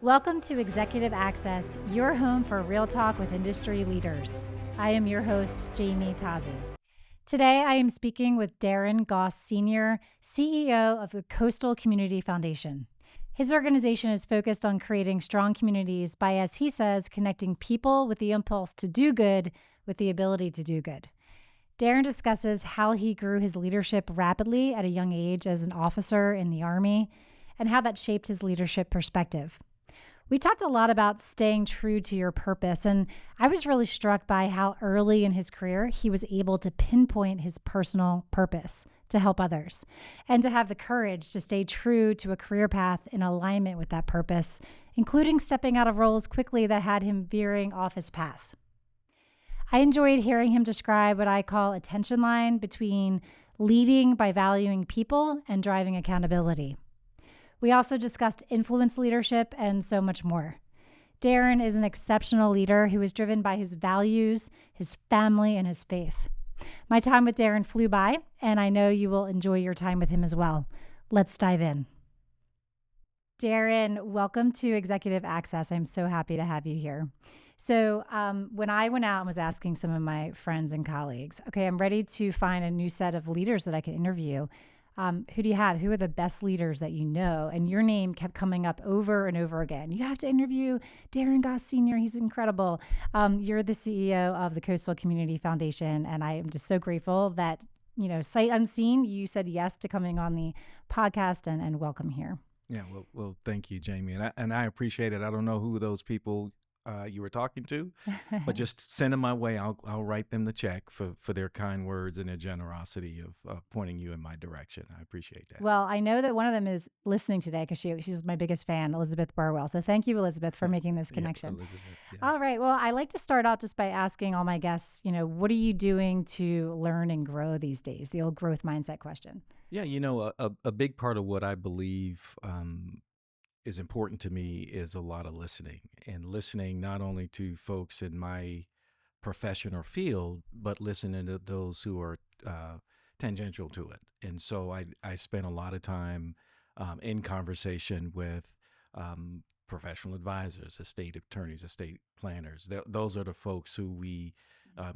Welcome to Executive Access, your home for real talk with industry leaders. I am your host, Jamie Tazi. Today, I am speaking with Darrin Goss Sr., CEO of the Coastal Community Foundation. His organization is focused on creating strong communities by, as he says, connecting people with the impulse to do good with the ability to do good. Darrin discusses how he grew his leadership rapidly at a young age as an officer in the Army and how that shaped his leadership perspective. We talked a lot about staying true to your purpose, and I was really struck by how early in his career he was able to pinpoint his personal purpose to help others and to have the courage to stay true to a career path in alignment with that purpose, including stepping out of roles quickly that had him veering off his path. I enjoyed hearing him describe what I call a tension line between leading by valuing people and driving accountability. We also discussed influence leadership and so much more. Darrin is an exceptional leader who is driven by his values, his family, and his faith. My time with Darrin flew by, and I know you will enjoy your time with him as well. Let's dive in. Darrin, welcome to Executive Access. I'm so happy to have you here. So when I went out and was asking some of my friends and colleagues, okay, I'm ready to find a new set of leaders that I can interview. Who do you have? Who are the best leaders that you know? And your name kept coming up over and over again. You have to interview Darrin Goss Sr. He's incredible. You're the CEO of the Coastal Community Foundation, and I am just so grateful that, sight unseen, you said yes to coming on the podcast and welcome here. Yeah, well, thank you, Jamie, and I appreciate it. I don't know who those people you were talking to, but just send them my way. I'll write them the check for their kind words and their generosity of pointing you in my direction. I appreciate that. Well, I know that one of them is listening today because she's my biggest fan, Elizabeth Barwell. So thank you, Elizabeth, for making this connection. Yeah, Elizabeth, yeah. All right. Well, I like to start out just by asking all my guests, what are you doing to learn and grow these days? The old growth mindset question. Yeah, a big part of what I believe is important to me is a lot of listening, and listening not only to folks in my profession or field, but listening to those who are tangential to it. And so I spend a lot of time in conversation with professional advisors, estate attorneys, estate planners. Those are the folks who we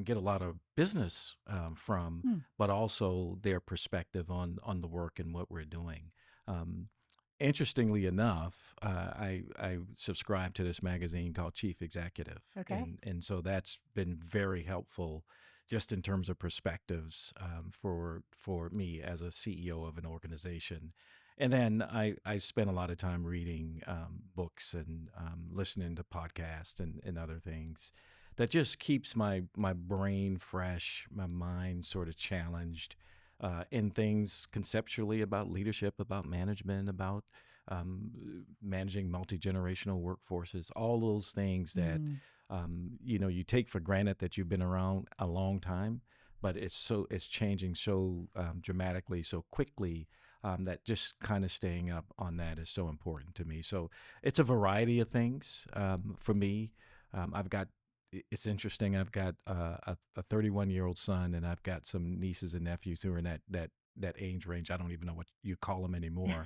get a lot of business from, but also their perspective on the work and what we're doing. Interestingly enough, I subscribe to this magazine called Chief Executive. Okay. And so that's been very helpful just in terms of perspectives for me as a CEO of an organization. And then I spend a lot of time reading books and listening to podcasts and other things that just keeps my brain fresh, my mind sort of challenged. In things conceptually about leadership, about management, about managing multi-generational workforces, all those things that, you take for granted that you've been around a long time, but it's changing so dramatically, so quickly, that just kind of staying up on that is so important to me. So it's a variety of things for me. It's interesting. I've got a 31-year-old son, and I've got some nieces and nephews who are in that age range. I don't even know what you call them anymore.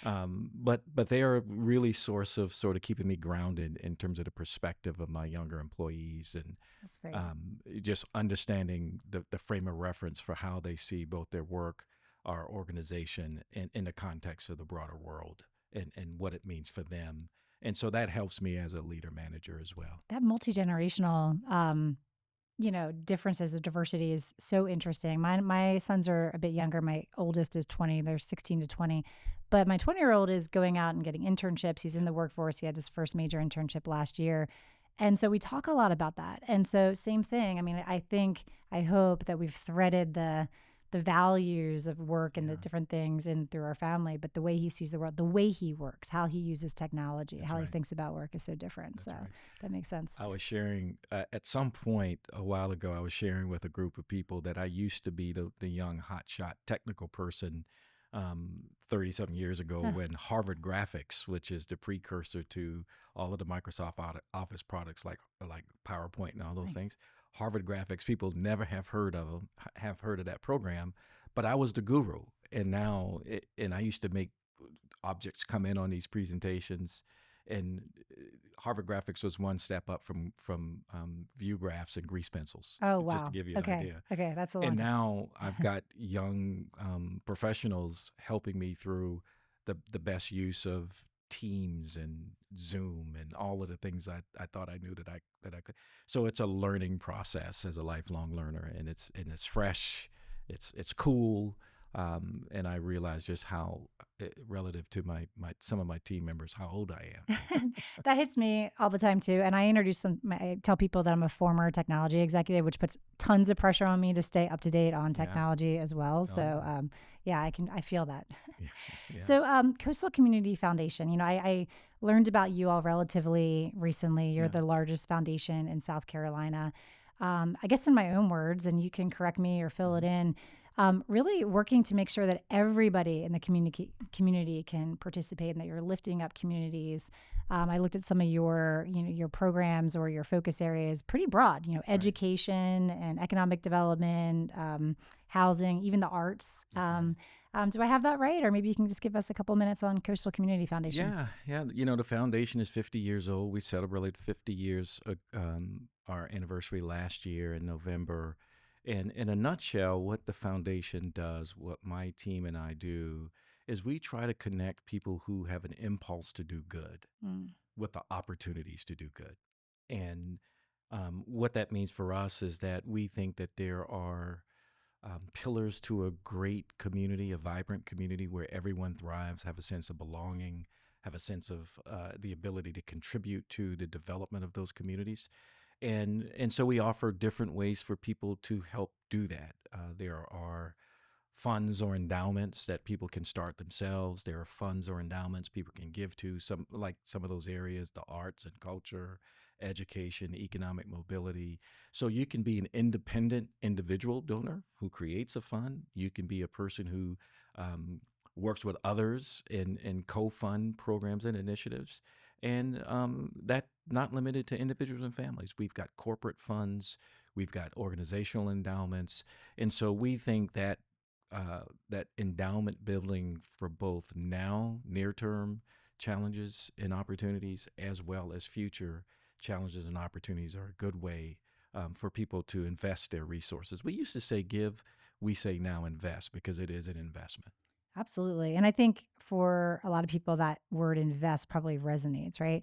But they are really source of sort of keeping me grounded in terms of the perspective of my younger employees, and That's great. just understanding the frame of reference for how they see both their work, our organization, and in the context of the broader world, and what it means for them. And so that helps me as a leader manager as well. That multi-generational, differences, the diversity is so interesting. My sons are a bit younger. My oldest is 20. They're 16 to 20. But my 20-year-old is going out and getting internships. He's in the workforce. He had his first major internship last year. And so we talk a lot about that. And so same thing. I mean, I hope that we've threaded the values of work and the different things in through our family, but the way he sees the world, the way he works, how he uses technology, how he thinks about work is so different. So that makes sense. I was sharing at some point a while ago, I was sharing with a group of people that I used to be the young hotshot technical person 30-something years ago when Harvard Graphics, which is the precursor to all of the Microsoft Office products like PowerPoint and all those things. Harvard Graphics, people never have heard of that program, but I was the guru. And now, and I used to make objects come in on these presentations, and Harvard Graphics was one step up from view graphs and grease pencils, Oh, just to wow. give you an Okay. idea. Okay. That's a long And time. now I've got young professionals helping me through the best use of Teams and Zoom and all of the things I thought I knew that I could. So it's a learning process as a lifelong learner, and it's fresh, it's cool, and I realize just how relative to my some of my team members how old I am. That hits me all the time too. And I introduce I tell people that I'm a former technology executive, which puts tons of pressure on me to stay up to date on Yeah. technology as well. Oh So, yeah. yeah, I feel that. Yeah. Yeah. So, Coastal Community Foundation, I learned about you all relatively recently. You're Yeah. the largest foundation in South Carolina. I guess in my own words, and you can correct me or fill it in, really working to make sure that everybody in the community can participate and that you're lifting up communities. I looked at some of your programs or your focus areas, pretty broad, Right. education and economic development, housing, even the arts. That's right. Do I have that right? Or maybe you can just give us a couple minutes on Coastal Community Foundation. Yeah, yeah. The foundation is 50 years old. We celebrated 50 years, our anniversary last year in November. And in a nutshell, what the foundation does, what my team and I do, is we try to connect people who have an impulse to do good Mm. with the opportunities to do good. And what that means for us is that we think that there are pillars to a great community, a vibrant community where everyone thrives, have a sense of belonging, have a sense of the ability to contribute to the development of those communities. And so we offer different ways for people to help do that. There are funds or endowments that people can start themselves. There are funds or endowments people can give to some of those areas, the arts and culture, education, economic mobility. So you can be an independent individual donor who creates a fund. You can be a person who works with others in co-fund programs and initiatives. And that not limited to individuals and families. We've got corporate funds, we've got organizational endowments. And so we think that that endowment building for both now, near term challenges and opportunities, as well as future challenges and opportunities, are a good way for people to invest their resources. We used to say give, we say now invest because it is an investment. Absolutely. And I think for a lot of people, that word invest probably resonates, right?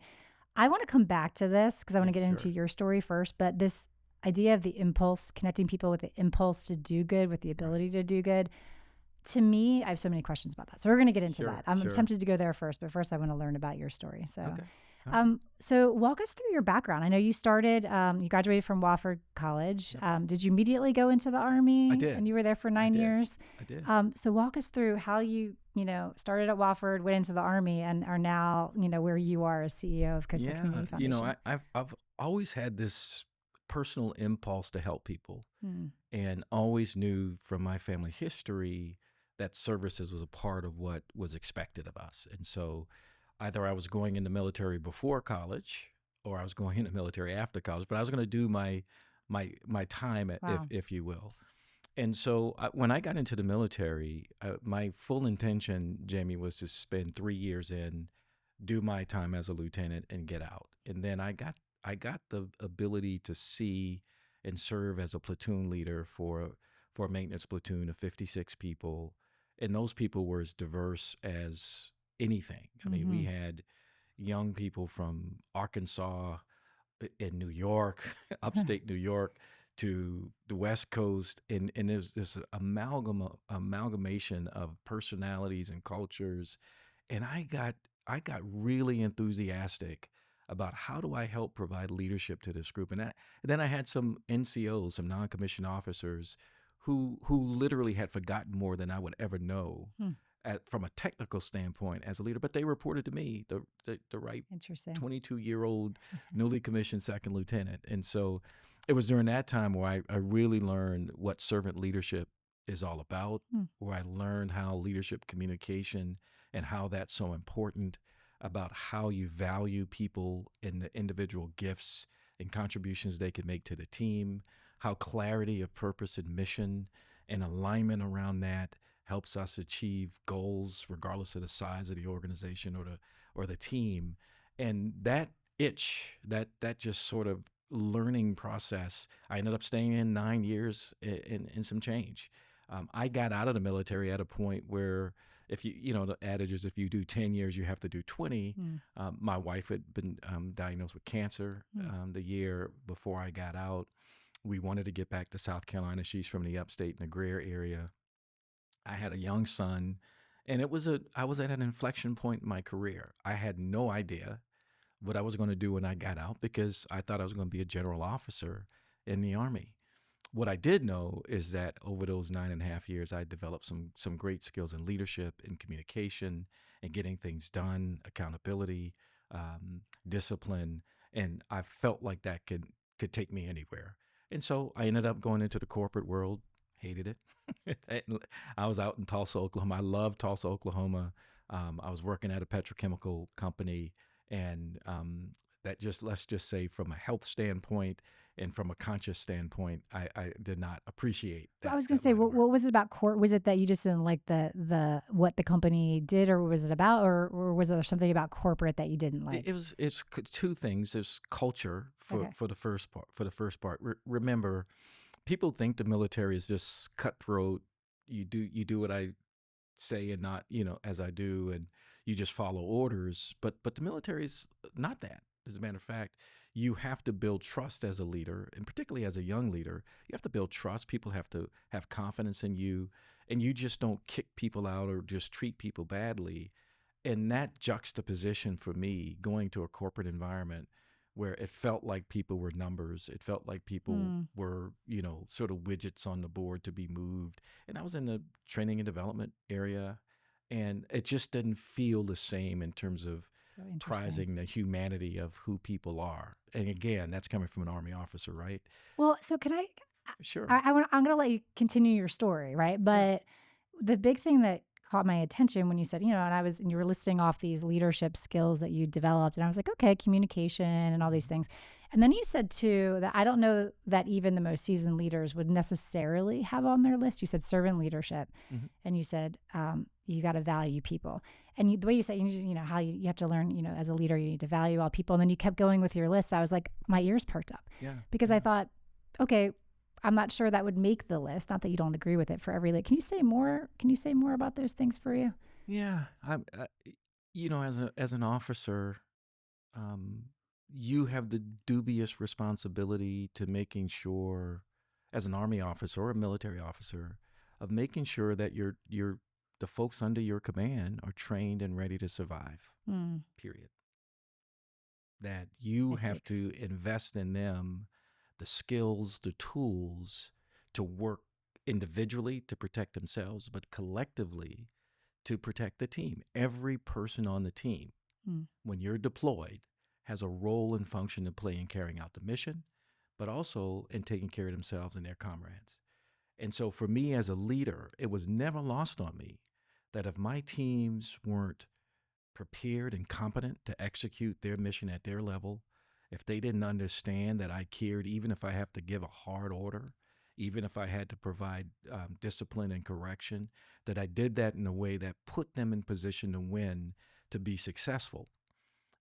I want to come back to this because I want Yeah, to get into sure. your story first. But this idea of the impulse, connecting people with the impulse to do good, with the Right. ability to do good, to me, I have so many questions about that. So we're going to get into that. Sure, I'm sure. tempted to go there first, but first I want to learn about your story. So, Okay. All right. so walk us through your background. I know you started, you graduated from Wofford College. Yep. Did you immediately go into the I Army did. and you were there for I 9 did. years? I did. So walk us through how started at Wofford, went into the Army, and are now, where you are as CEO of Coastal Yeah. Community Foundation. I've always had this personal impulse to help people, Hmm. and always knew from my family history that services was a part of what was expected of us. And so either I was going in the military before college or I was going in the military after college, but I was going to do my time, Wow. if you will. And so when I got into the military, my full intention, Jamie, was to spend 3 years in, do my time as a lieutenant, and get out. And then I got the ability to see and serve as a platoon leader for a maintenance platoon of 56 people, and those people were as diverse as anything. I mean, Mm-hmm. we had young people from Arkansas, in New York, upstate New York, to the West Coast, and there's this amalgamation of personalities and cultures, and I got really enthusiastic about how do I help provide leadership to this group, and then I had some NCOs, some non-commissioned officers, who literally had forgotten more than I would ever know. Hmm. From a technical standpoint as a leader, but they reported to me, the right Interesting. 22-year-old newly commissioned second lieutenant. And so it was during that time where I really learned what servant leadership is all about, Hmm. where I learned how leadership communication and how that's so important, about how you value people and the individual gifts and contributions they can make to the team, how clarity of purpose and mission and alignment around that helps us achieve goals regardless of the size of the organization or the team. And that itch, that just sort of learning process, I ended up staying in 9 years in some change. I got out of the military at a point where, if the adage is if you do 10 years, you have to do 20. Mm. My wife had been diagnosed with cancer the year before I got out. We wanted to get back to South Carolina. She's from the upstate in the Greer area. I had a young son, and I was at an inflection point in my career. I had no idea what I was going to do when I got out because I thought I was going to be a general officer in the Army. What I did know is that over those 9.5 years, I developed some great skills in leadership, in communication, and getting things done, accountability, discipline, and I felt like that could take me anywhere. And so I ended up going into the corporate world. Hated it. I was out in Tulsa, Oklahoma. I love Tulsa, Oklahoma. I was working at a petrochemical company, and that just, let's just say, from a health standpoint and from a conscious standpoint, I did not appreciate that. I was going to say, what was it about was it that you just didn't like the what the company did, or was it about, or was there something about corporate that you didn't like? It's two things. It's culture for the first part. Remember, people think the military is just cutthroat. You do what I say and not, as I do, and you just follow orders. But the military is not that. As a matter of fact, you have to build trust as a leader, and particularly as a young leader, you have to build trust. People have to have confidence in you, and you just don't kick people out or just treat people badly. And that juxtaposition for me, going to a corporate environment where it felt like people were numbers, it felt like people were, sort of widgets on the board to be moved. And I was in the training and development area, and it just didn't feel the same in terms of prizing the humanity of who people are. And again, that's coming from an Army officer, right? Well, so can I? Sure. I'm going to let you continue your story, right? But the big thing that caught my attention when you said, and you were listing off these leadership skills that you developed, and I was like, okay, communication and all these things. And then you said too that I don't know that even the most seasoned leaders would necessarily have on their list. You said servant leadership, and you said you got to value people. And the way you said, how you have to learn, as a leader, you need to value all people. And then you kept going with your list. I was like, my ears perked up, because I thought, okay, I'm not sure that would make the list. Not that you don't agree with it for every leader. Can you say more? Can you say more about those things for you? Yeah, as an officer, you have the dubious responsibility to making sure, as an Army officer or a military officer, of making sure that the folks under your command are trained and ready to survive. Period. That you have to invest in them the skills, the tools to work individually to protect themselves, but collectively to protect the team. Every person on the team, when you're deployed, has a role and function to play in carrying out the mission, but also in taking care of themselves and their comrades. And so for me as a leader, it was never lost on me that if my teams weren't prepared and competent to execute their mission at their level, if they didn't understand that I cared, even if I have to give a hard order, even if I had to provide discipline and correction, that I did that in a way that put them in position to win, to be successful.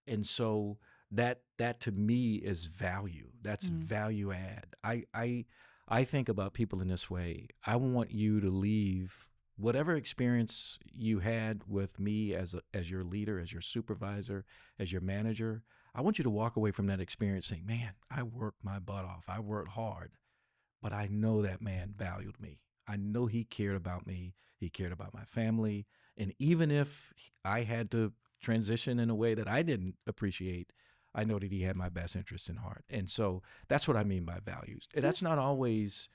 And so that to me is value. That's value add. I think about people in this way. I want you to leave whatever experience you had with me as your leader, as your supervisor, as your manager. I want you to walk away from that experience saying, man, I worked my butt off. I worked hard, but I know that man valued me. I know he cared about me. He cared about my family. And even if I had to transition in a way that I didn't appreciate, I know that he had my best interests in heart. And so that's what I mean by values. And that's not always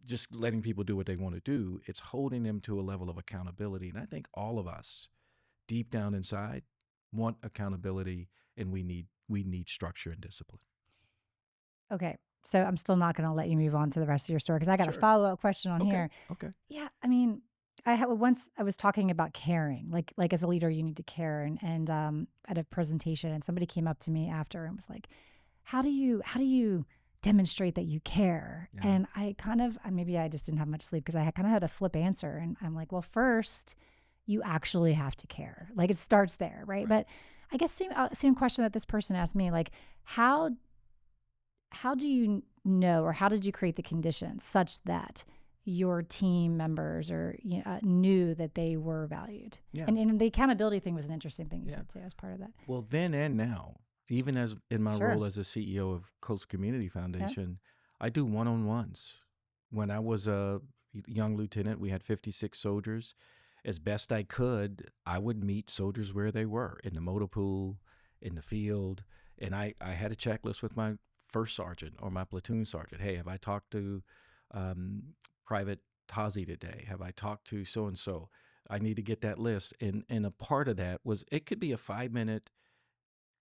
just letting people do what they want to do. It's holding them to a level of accountability. And I think all of us, deep down inside, want accountability, and we need structure and discipline. Okay. So I'm still not going to let you move on to the rest of your story, because I got a follow-up question on here. Okay. Yeah. I mean, once I was talking about caring, like as a leader, you need to care. And at a presentation, and somebody came up to me after and was like, how do you demonstrate that you care? Yeah. And I maybe I just didn't have much sleep, because I kind of had a flip answer. And I'm like, well, first, you actually have to care. Like, it starts there, right? But I guess same question that this person asked me, like, how how do you know, or how did you create the conditions such that your team members or knew that they were valued? Yeah. And the accountability thing was an interesting thing you Yeah. said too as part of that. Well, then and now, even as in my Sure. role as a CEO of Coastal Community Yep. Foundation, I do one-on-ones. When I was a young lieutenant, we had 56 soldiers. As best I could, I would meet soldiers where they were, in the motor pool, in the field. And I had a checklist with my first sergeant or my platoon sergeant. Hey, have I talked to um, Private Tazi today? Have I talked to so-and-so? I need to get that list. And a part of that was, it could be a 5-minute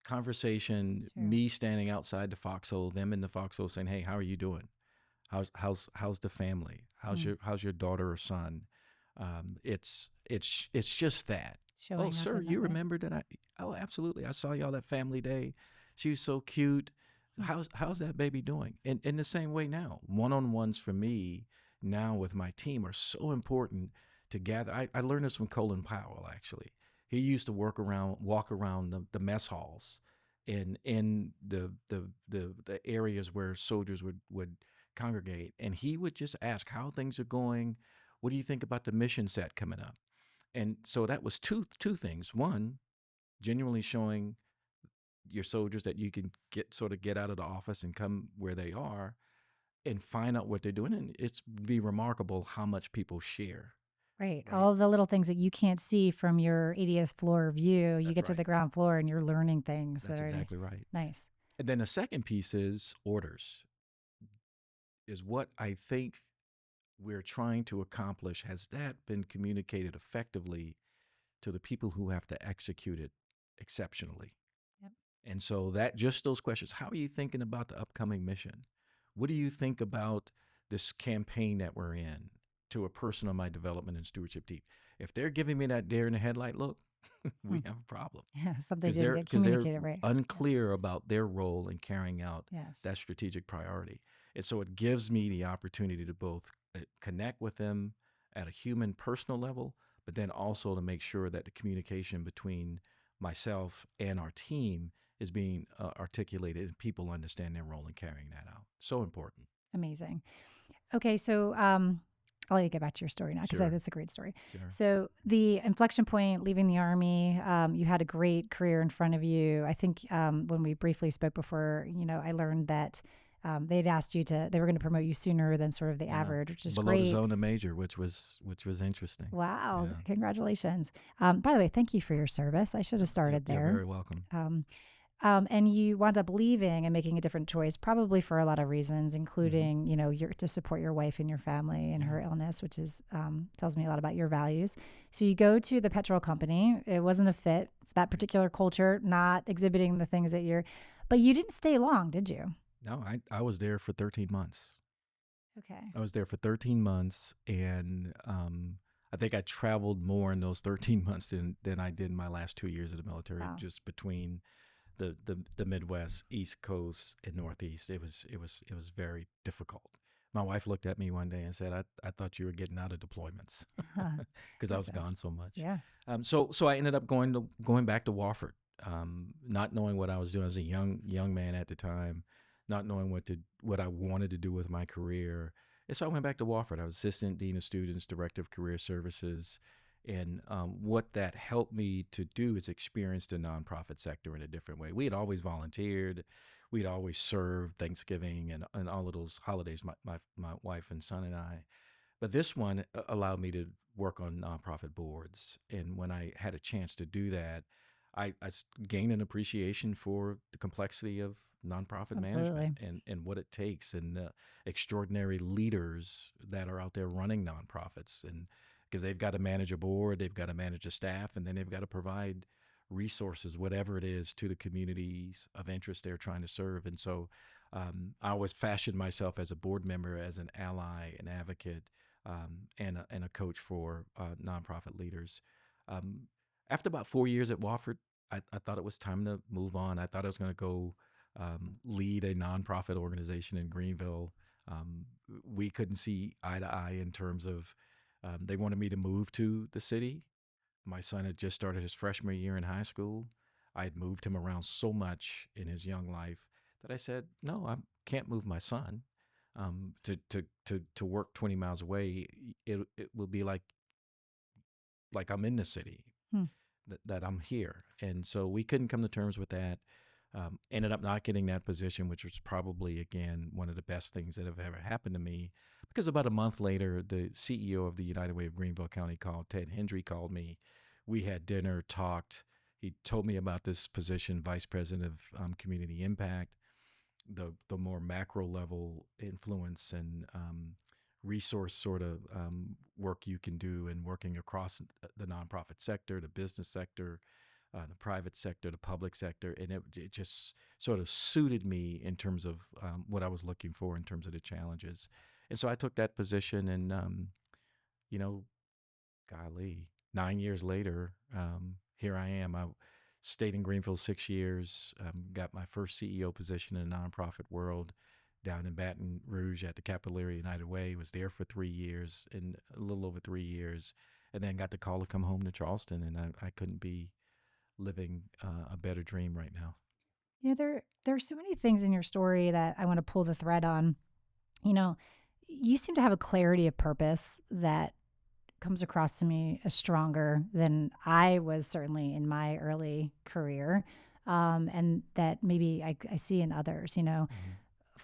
conversation, Sure. me standing outside the foxhole, them in the foxhole saying, "Hey, how are you doing? How's the family? Mm. How's your daughter or son?" It's just that. Oh, Showing up sir, in that you way. remember that? Oh, absolutely. I saw y'all that family day. She was so cute. Mm. How's that baby doing? And in the same way now, one-on-ones for me now with my team are so important to gather. I learned this from Colin Powell, actually. He used to walk around the mess halls in the areas where soldiers would congregate, and he would just ask how things are going. What do you think about the mission set coming up? And so that was two things. One, genuinely showing your soldiers that you can get out of the office and come where they are and find out what they're doing. And it's be remarkable how much people share. Right. Right. All the little things that you can't see from your 80th floor view, you That's get to the right. ground floor and you're learning things that That's are exactly right. nice. And then the second piece is orders, is what I think we're trying to accomplish. Has that been communicated effectively to the people who have to execute it exceptionally? Yep. And so that just those questions. How are you thinking about the upcoming mission? What do you think about this campaign that we're in, to a person on my development and stewardship team? If they're giving me that deer in the headlight look, Hmm. we have a problem, Yeah. Something because didn't get they're communicated right. Yeah. unclear about their role in carrying out Yes. that strategic priority. And so it gives me the opportunity to both connect with them at a human personal level, but then also to make sure that the communication between myself and our team is being articulated and people understand their role in carrying that out. So important. Amazing. Okay, so I'll let you get back to your story now because Sure. that's a great story. Sure. So the inflection point, leaving the Army, you had a great career in front of you. I think when we briefly spoke before, I learned that they'd asked they were going to promote you sooner than sort of the Yeah. average, which is Below the great. zone of major, which was interesting. Wow, Yeah. congratulations. By the way, thank you for your service. I should have started You're there. very welcome. Um, and you wound up leaving and making a different choice, probably for a lot of reasons, including, to support your wife and your family and Yeah. her illness, which is tells me a lot about your values. So you go to the petrol company. It wasn't a fit, that particular culture, not exhibiting the things that but you didn't stay long, did you? No, I was there for 13 months. Okay. I was there for 13 months, and I think I traveled more in those 13 months than I did in my last 2 years of the military, Wow. just between the Midwest, East Coast, and Northeast. It was very difficult. My wife looked at me one day and said, "I thought you were getting out of deployments," Huh. because I was Gotcha. gone so much. Yeah. So I ended up going back to Wofford, not knowing what I was doing as a young man at the time, not knowing what I wanted to do with my career. And so I went back to Wofford. I was assistant dean of students, director of career services, and what that helped me to do is experience the nonprofit sector in a different way. We had always volunteered. We'd always served Thanksgiving and all of those holidays, my wife and son and I. But this one allowed me to work on nonprofit boards. And when I had a chance to do that, I gained an appreciation for the complexity of nonprofit management Absolutely. and what it takes, and the extraordinary leaders that are out there running nonprofits. And because they've got to manage a board, they've got to manage a staff, and then they've got to provide resources, whatever it is, to the communities of interest they're trying to serve. And so I always fashioned myself as a board member, as an ally, an advocate, and a coach for nonprofit leaders. Um, After about 4 years at Wofford, I thought it was time to move on. I thought I was going to go lead a nonprofit organization in Greenville. We couldn't see eye to eye in terms of they wanted me to move to the city. My son had just started his freshman year in high school. I had moved him around so much in his young life that I said, no, I can't move my son. To work 20 miles away, it will be like I'm in the city, Hmm. that I'm here. And so we couldn't come to terms with that. Ended up not getting that position, which was probably, again, one of the best things that have ever happened to me. Because about a month later, the CEO of the United Way of Greenville County Ted Hendry called me. We had dinner, talked. He told me about this position, Vice President of Community Impact, the more macro level influence and resource sort of work you can do in working across the nonprofit sector, the business sector, the private sector, the public sector. And it just sort of suited me in terms of what I was looking for in terms of the challenges. And so I took that position, and, golly, 9 years later, here I am. I stayed in Greenville 6 years, got my first CEO position in the nonprofit world down in Baton Rouge at the Capillary United Way. Was there for 3 years, and a little over 3 years, and then got the call to come home to Charleston, and I couldn't be living a better dream right now. There are so many things in your story that I want to pull the thread on. You seem to have a clarity of purpose that comes across to me as stronger than I was certainly in my early career, and that maybe I see in others.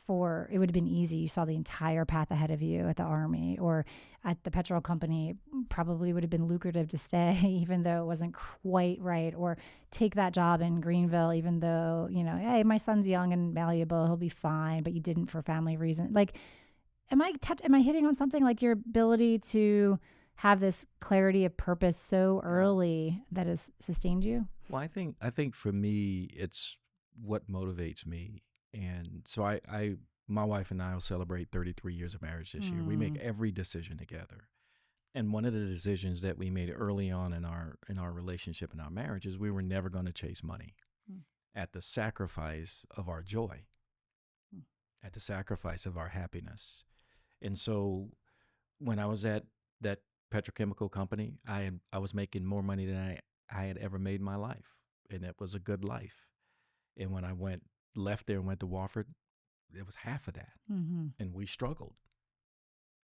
For it would have been easy. You saw the entire path ahead of you at the Army or at the petrol company. Probably would have been lucrative to stay, even though it wasn't quite right, or take that job in Greenville, even though, hey, my son's young and malleable, he'll be fine, but you didn't for family reasons. Like, am I hitting on something, like your ability to have this clarity of purpose so early that has sustained you? Well, I think for me, it's what motivates me. And so my wife and I will celebrate 33 years of marriage this year. We make every decision together. And one of the decisions that we made early on in our relationship and our marriage is we were never going to chase money at the sacrifice of our joy, at the sacrifice of our happiness. And so when I was at that petrochemical company, I was making more money than I had ever made in my life. And it was a good life. And when I left there and went to Wofford, it was half of that. And we struggled,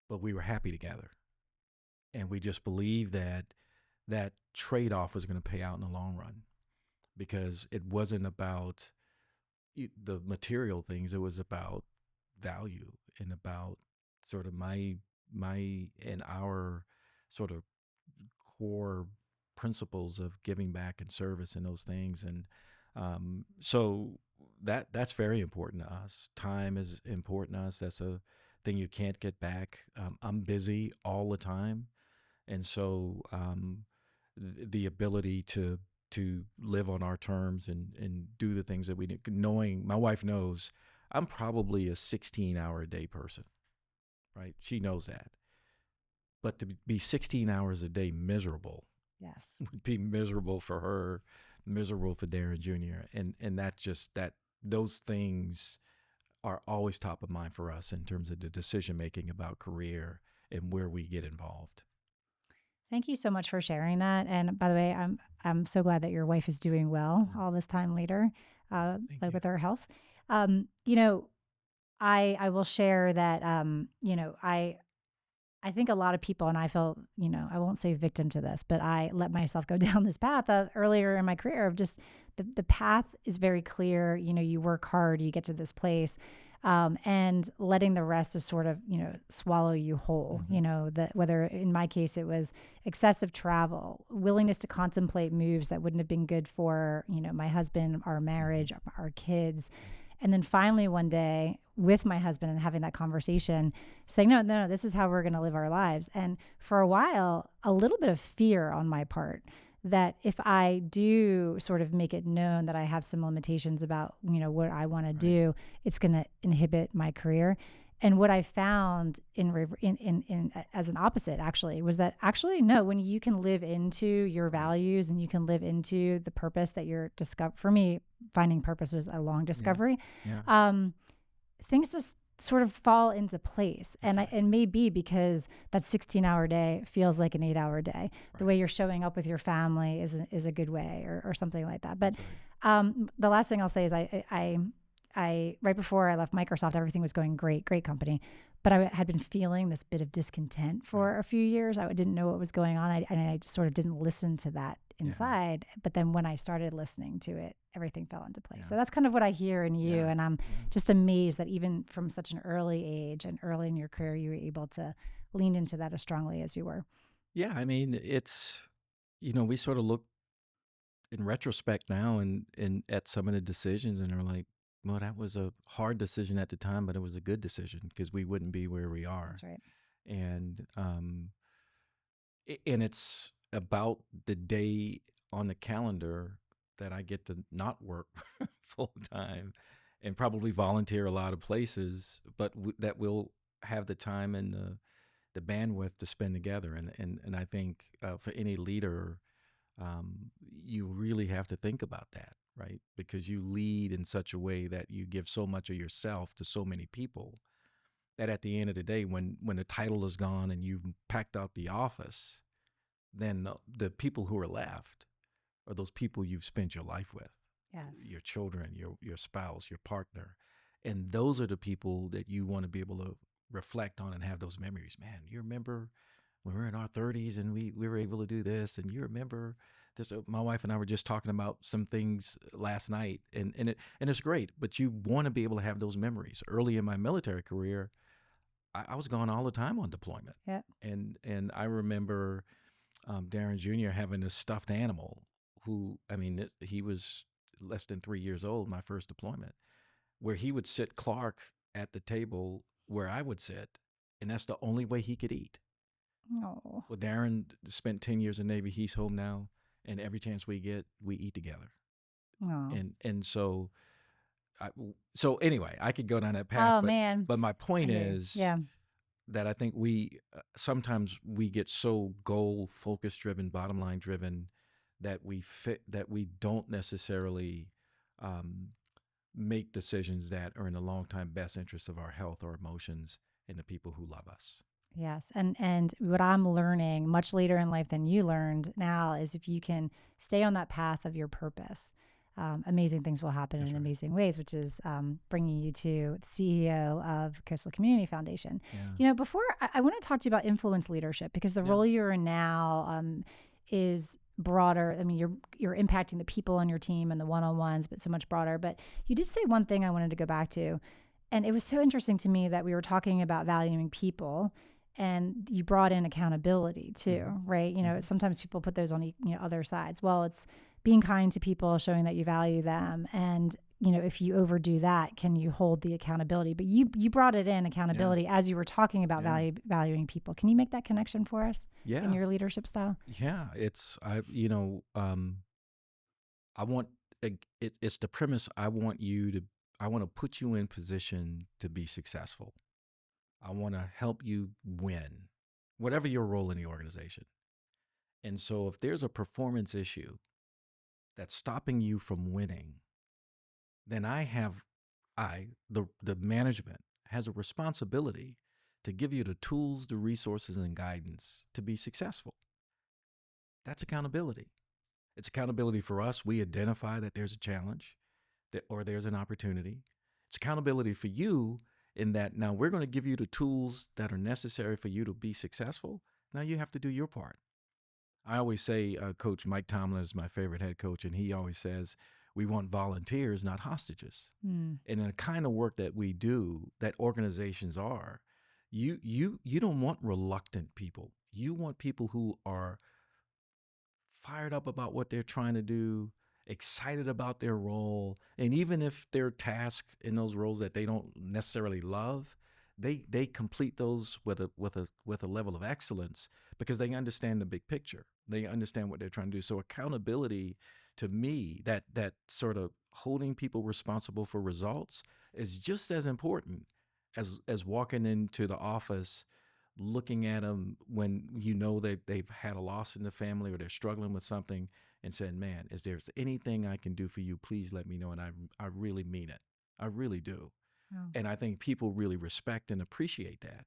but we were happy together. And we just believed that trade-off was going to pay out in the long run, because it wasn't about the material things. It was about value and about sort of my and our sort of core principles of giving back and service and those things. And so that's very important to us. Time is important to us. That's a thing you can't get back. I'm busy all the time. And so the ability to live on our terms and do the things that we need, knowing my wife knows I'm probably a 16-hour a day person, right? She knows that. But to be 16 hours a day miserable, yes, would be miserable for her, miserable for Darrin Jr. And those things are always top of mind for us in terms of the decision making about career and where we get involved. Thank you so much for sharing that. And by the way, I'm so glad that your wife is doing well all this time later, with her health. I will share that, I think a lot of people, and I felt, I won't say victim to this, but I let myself go down this path earlier in my career of just the path is very clear. You work hard, you get to this place, and letting the rest of sort of, swallow you whole, that whether in my case, it was excessive travel, willingness to contemplate moves that wouldn't have been good for, my husband, our marriage, our kids. And then finally one day with my husband and having that conversation saying, no, this is how we're going to live our lives. And for a while, a little bit of fear on my part that if I do sort of make it known that I have some limitations about, what I want to do, it's going to inhibit my career. And what I found in as an opposite actually was that no, when you can live into your values and you can live into the purpose that you're for me, finding purpose was a long discovery. Yeah. Things just sort of fall into place. And maybe because that 16-hour day feels like an 8-hour day, the way you're showing up with your family is a good way or something like that. But The last thing I'll say is I right before I left Microsoft, everything was going great, great company, but I had been feeling this bit of discontent Right. for a few years. I didn't know what was going on, and I just sort of didn't listen to that Yeah. inside. But then when I started listening to it, everything fell into place. Yeah. So that's kind of what I hear in you, Yeah. and I'm Yeah. just amazed that even from such an early age and early in your career, you were able to lean into that as strongly as you were. Yeah. I mean, it's, we sort of look in retrospect now and at some of the decisions and are like, well, that was a hard decision at the time, but it was a good decision because we wouldn't be where we are. That's right. And and it's about the day on the calendar that I get to not work full time and probably volunteer a lot of places, but that we'll have the time and the bandwidth to spend together. And I think for any leader, you really have to think about that, right? Because you lead in such a way that you give so much of yourself to so many people that at the end of the day, when the title is gone and you've packed out the office, then the people who are left are those people you've spent your life with, Yes. your children, your spouse, your partner. And those are the people that you want to be able to reflect on and have those memories. Man, you remember when we were in our 30s and we were able to do this, and you remember this. My wife and I were just talking about some things last night, and it's great, but you want to be able to have those memories. Early in my military career, I was gone all the time on deployment. Yeah. And I remember Darrin Jr. having a stuffed animal who, I mean, he was less than 3 years old, my first deployment, where he would sit Clark at the table where I would sit, and that's the only way he could eat. Oh. Well, Darrin spent 10 years in the Navy. He's home now, and every chance we get, we eat together. Oh. And so, so anyway, I could go down that path, Oh man. but my I point hear you. is Yeah. that I think we sometimes we get so goal focused driven, bottom line driven, that we don't necessarily um, make decisions that are in the long time best interest of our health or emotions and the people who love us. Yes. And what I'm learning much later in life than you learned now is if you can stay on that path of your purpose, amazing things will happen That's in right. amazing ways, which is bringing you to the CEO of Coastal Community Foundation. Yeah. Before I want to talk to you about influence leadership because the Yeah. role you're in now is broader. I mean, you're impacting the people on your team and the one-on-ones, but so much broader. But you did say one thing I wanted to go back to, and it was so interesting to me that we were talking about valuing people and you brought in accountability too, right? Sometimes people put those on other sides. Well, it's being kind to people, showing that you value them, and if you overdo that, can you hold the accountability? But you brought it in accountability as you were talking about valuing people. Can you make that connection for us in your leadership style? Yeah, I want it's the premise. I want to put you in position to be successful. I want to help you win, whatever your role in the organization. And so if there's a performance issue that's stopping you from winning, then the management has a responsibility to give you the tools, the resources, and guidance to be successful. That's accountability. It's accountability for us. We identify that there's a challenge or there's an opportunity. It's accountability for you in that now we're going to give you the tools that are necessary for you to be successful. Now you have to do your part. I always say, Coach Mike Tomlin is my favorite head coach, and he always says, we want volunteers, not hostages. And in the kind of work that we do, that organizations are, you don't want reluctant people. You want people who are fired up about what they're trying to do, excited about their role, and even if they're tasked in those roles that they don't necessarily love, they complete those with a level of excellence because they understand the big picture. They understand what they're trying to do. So accountability, to me, that sort of holding people responsible for results is just as important as walking into the office, looking at them when you know they've had a loss in the family or they're struggling with something, and saying, man, is there anything I can do for you? Please let me know. And I really mean it. I really do. Oh. And I think people really respect and appreciate that.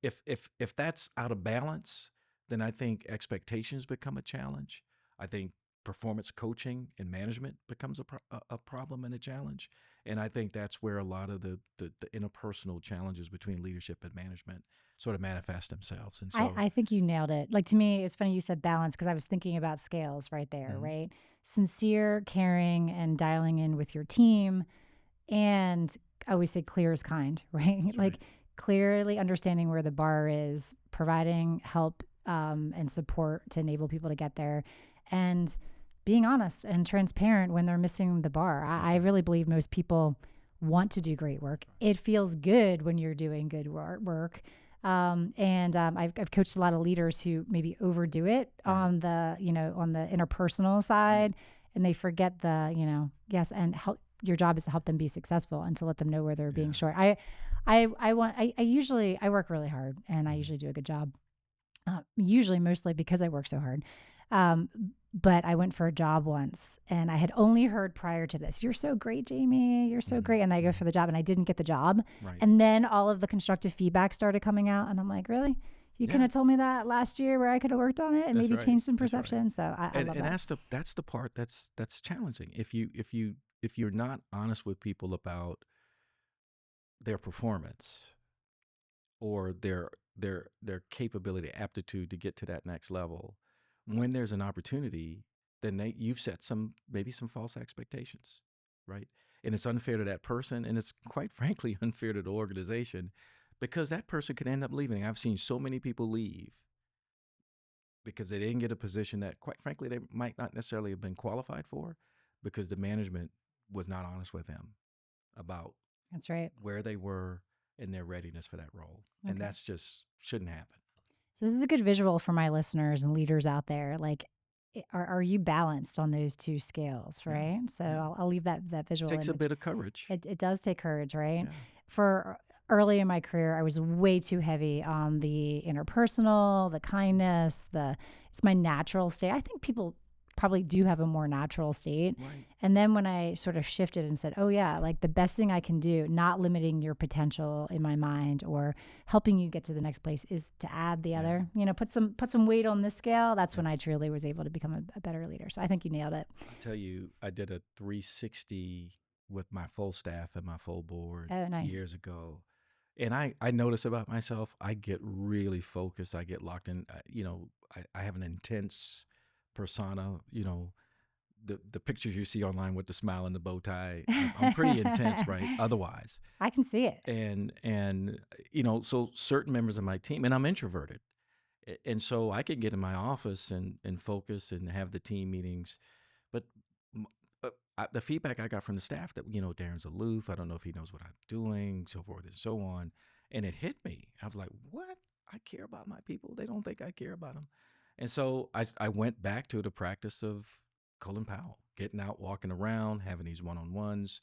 If that's out of balance, then I think expectations become a challenge. I think performance coaching and management becomes a problem and a challenge. And I think that's where a lot of the interpersonal challenges between leadership and management sort of manifest themselves. And so, I think you nailed it. Like, to me, it's funny you said balance, because I was thinking about scales right there, right? Sincere, caring, and dialing in with your team. And I always say clear is kind, right? That's Like, right. clearly understanding where the bar is, providing help and support to enable people to get there, and being honest and transparent when they're missing the bar. I really believe most people want to do great work. It feels good when you're doing good work. I've coached a lot of leaders who maybe overdo it on the, on the interpersonal side, and they forget the, yes, and help. Your job is to help them be successful and to let them know where they're being short. I work really hard, and I usually do a good job. Usually mostly because I work so hard. But I went for a job once, and I had only heard prior to this, "You're so great, Jamie. You're so great." And I go for the job, and I didn't get the job. Right. And then all of the constructive feedback started coming out, and I'm like, really? You couldn't have told me that last year, where I could have worked on it and maybe changed some perception. So I love that. That's the part that's challenging. If you're not honest with people about their performance or their capability, aptitude to get to that next level, when there's an opportunity, then you've set maybe some false expectations, right? And it's unfair to that person, and it's quite frankly unfair to the organization, because that person could end up leaving. I've seen so many people leave because they didn't get a position that, quite frankly, they might not necessarily have been qualified for, because the management was not honest with them about That's right. where they were and their readiness for that role. Okay. And that's just shouldn't happen. So this is a good visual for my listeners and leaders out there. Like, are you balanced on those two scales, right? So I'll leave that visual. It takes image. a bit of courage. It does take courage, right? Yeah. For early in my career, I was way too heavy on the interpersonal, the kindness, it's my natural state. I think people probably do have a more natural state. Right. And then when I sort of shifted and said, oh yeah, like the best thing I can do, not limiting your potential in my mind or helping you get to the next place, is to add the other, put some weight on this scale. That's when I truly was able to become a better leader. So I think you nailed it. I'll tell you, I did a 360 with my full staff and my full board years ago. And I notice about myself, I get really focused. I get locked in, I have an intense persona, the pictures you see online with the smile and the bow tie, I'm pretty intense, right? Otherwise. I can see it. And so certain members of my team, and I'm introverted. And so I could get in my office and focus and have the team meetings. But the feedback I got from the staff that, Darrin's aloof. I don't know if he knows what I'm doing, so forth and so on. And it hit me. I was like, what? I care about my people. They don't think I care about them. And so I went back to the practice of Colin Powell, getting out, walking around, having these one-on-ones.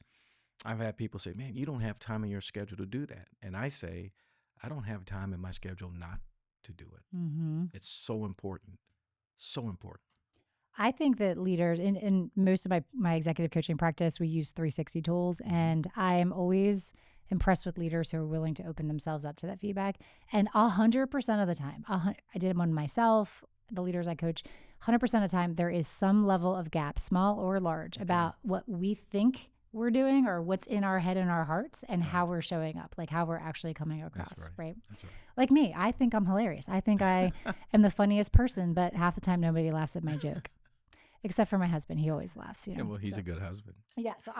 I've had people say, man, you don't have time in your schedule to do that. And I say, I don't have time in my schedule not to do it. Mm-hmm. It's so important. So important. I think that leaders, in most of my executive coaching practice, we use 360 tools. And I'm always impressed with leaders who are willing to open themselves up to that feedback. And 100% of the time, I did them on myself, the leaders I coach, 100% of the time, there is some level of gap, small or large, about what we think we're doing or what's in our head and our hearts and how we're showing up, like how we're actually coming across, That's right. right? That's right. Like me, I think I'm hilarious. I think I am the funniest person, but half the time nobody laughs at my joke. Except for my husband. He always laughs, Yeah, well, he's a good husband. Yeah, so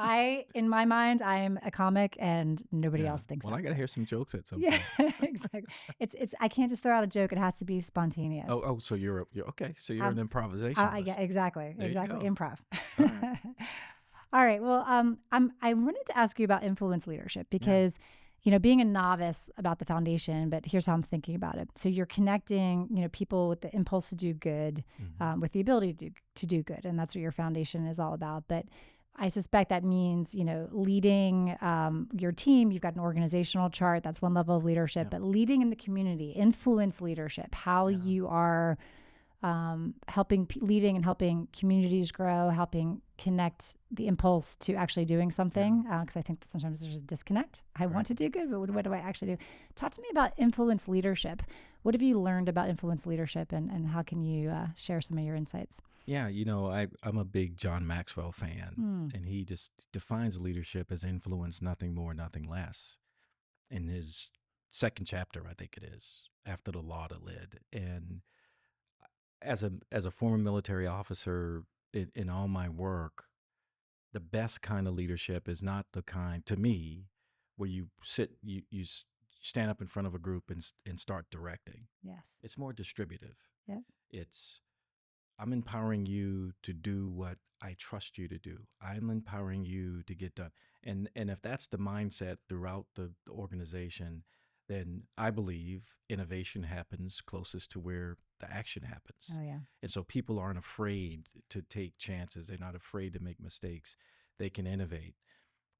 in my mind, I'm a comic and nobody else thinks that. Well, I got to hear some jokes at some point. Yeah, exactly. It's I can't just throw out a joke. It has to be spontaneous. Oh, so you're okay. So you're an improvisationalist. Yeah, exactly. Improv. All right. All right. Well, I wanted to ask you about influence leadership because being a novice about the foundation, but here's how I'm thinking about it. So you're connecting, people with the impulse to do good, with the ability to do good. And that's what your foundation is all about. But I suspect that means, leading your team. You've got an organizational chart. That's one level of leadership, but leading in the community, influence leadership, how you are leading and helping communities grow, helping connect the impulse to actually doing something, because I think that sometimes there's a disconnect. I want to do good, but what do I actually do? Talk to me about influence leadership. What have you learned about influence leadership, and how can you share some of your insights? Yeah, I'm a big John Maxwell fan, and he just defines leadership as influence, nothing more, nothing less. In his second chapter, I think it is, after the law to lid. And as a former military officer, in all my work, the best kind of leadership is not the kind, to me, where you stand up in front of a group and start directing. Yes. It's more distributive. Yep. It's I'm empowering you to do what I trust you to do. I'm empowering you to get done. And if that's the mindset throughout the organization, then I believe innovation happens closest to where the action happens. Oh, yeah. And so people aren't afraid to take chances. They're not afraid to make mistakes. They can innovate.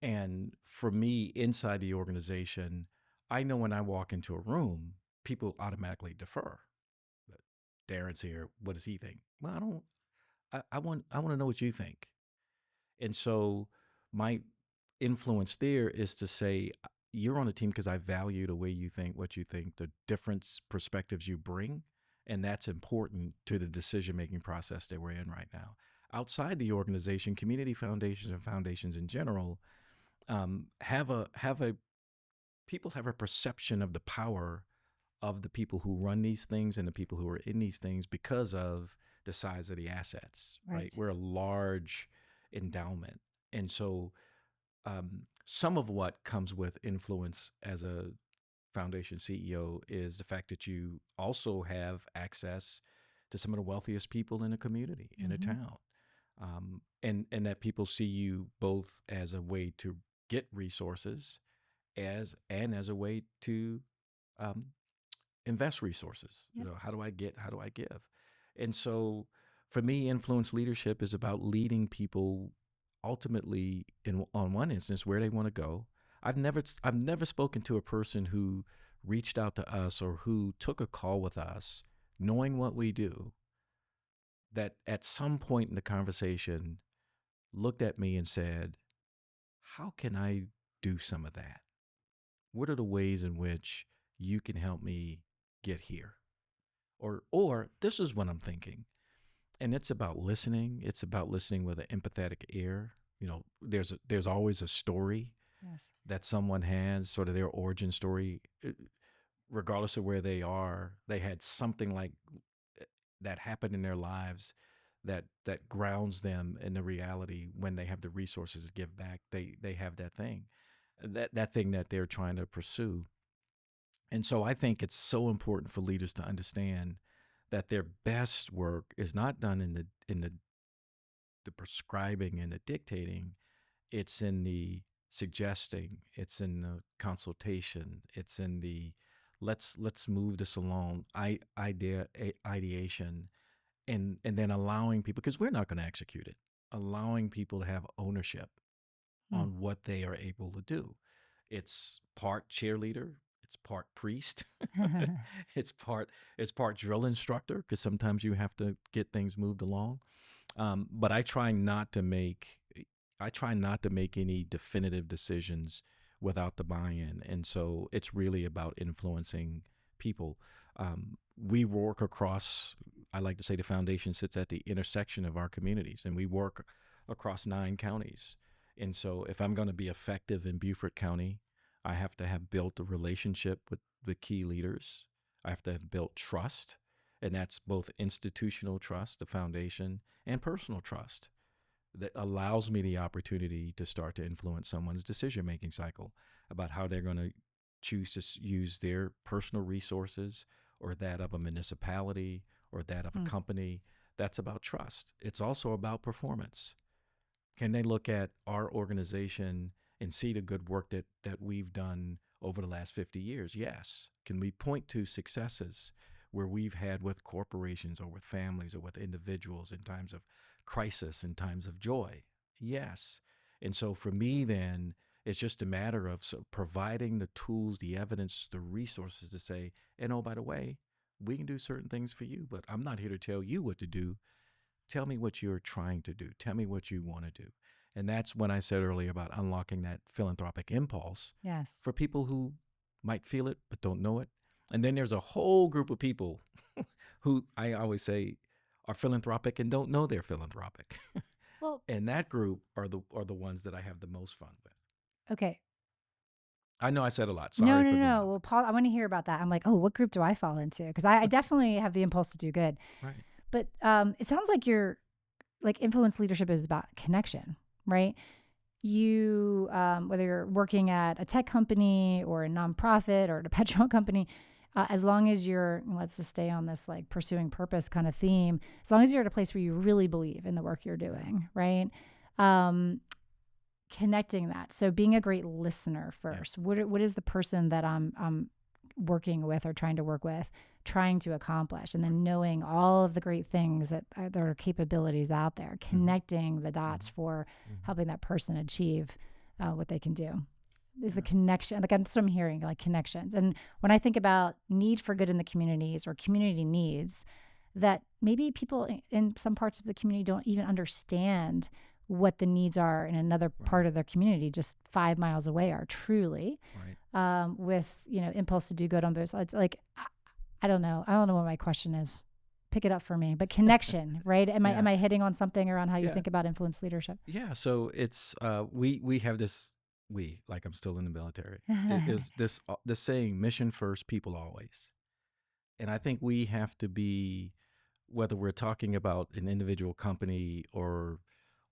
And for me, inside the organization, I know when I walk into a room, people automatically defer. Darrin's here. What does he think? Well, I don't. I want to know what you think. And so my influence there is to say you're on a team because I value the way you think, what you think, the different perspectives you bring, and that's important to the decision making process that we're in right now. Outside the organization, community foundations and foundations in general have a people have a perception of the power of the people who run these things and the people who are in these things because of the size of the assets, right? We're a large endowment. And so some of what comes with influence as a foundation CEO is the fact that you also have access to some of the wealthiest people in a community, in a town. And that people see you both as a way to get resources as a way to um, invest resources. Yep. How do I get? How do I give? And so, for me, influence leadership is about leading people ultimately on one instance where they want to go. I've never spoken to a person who reached out to us or who took a call with us, knowing what we do, that at some point in the conversation looked at me and said, "How can I do some of that? What are the ways in which you can help me get here?" Or this is what I'm thinking. And it's about listening. It's about listening with an empathetic ear. There's always a story Yes. that someone has, sort of their origin story, regardless of where they are. They had something like that happen in their lives that grounds them in the reality. When they have the resources to give back, they have that thing, that thing that they're trying to pursue. And so I think it's so important for leaders to understand that their best work is not done in the prescribing and the dictating. It's in the suggesting, it's in the consultation, it's in the let's move this along, ideation, and then allowing people, because we're not going to execute it, allowing people to have ownership on what they are able to do. It's part cheerleader, it's part priest, it's part drill instructor, because sometimes you have to get things moved along. But I try not to make any definitive decisions without the buy-in, and so it's really about influencing people. We work across. I like to say the foundation sits at the intersection of our communities, and we work across 9 counties. And so, if I'm going to be effective in Beaufort County, I have to have built a relationship with the key leaders. I have to have built trust, and that's both institutional trust, the foundation, and personal trust that allows me the opportunity to start to influence someone's decision-making cycle about how they're going to choose to use their personal resources or that of a municipality or that of a company. That's about trust. It's also about performance. Can they look at our organization and see the good work that we've done over the last 50 years? Yes. Can we point to successes where we've had with corporations or with families or with individuals in times of crisis, in times of joy? Yes. And so for me, then, it's just a matter of providing the tools, the evidence, the resources to say, and oh, by the way, we can do certain things for you, but I'm not here to tell you what to do. Tell me what you're trying to do. Tell me what you want to do. And that's when I said earlier about unlocking that philanthropic impulse Yes. for people who might feel it but don't know it. And then there's a whole group of people who I always say are philanthropic and don't know they're philanthropic. Well, And that group are the ones that I have the most fun with. okay. I know I said a lot. No, Sorry no, for no, going no. on. Well, Paul, I want to hear about that. I'm like, oh, what group do I fall into? Because I definitely have the impulse to do good. Right. But it sounds like you're like influence leadership is about connection, right? You, whether you're working at a tech company or a nonprofit or at a petrol company, as long as you're, let's just stay on this like pursuing purpose kind of theme, as long as you're at a place where you really believe in the work you're doing, right? Connecting that. So being a great listener first. Yeah. What is the person that I'm working with or trying to work with trying to accomplish, and then knowing all of the great things that there are capabilities out there, connecting the dots for helping that person achieve what they can do. Is the connection, like that's what I'm hearing, like connections. And when I think about need for good in the communities or community needs, that maybe people in some parts of the community don't even understand what the needs are in another part of their community, just 5 miles away, are truly with, impulse to do good on both sides. Like, I don't know what my question is. Pick it up for me. But connection, right? Am I hitting on something around how you think about influence leadership? Yeah. So it's we have this, like I'm still in the military. Is this saying, mission first, people always. And I think we have to be, whether we're talking about an individual company or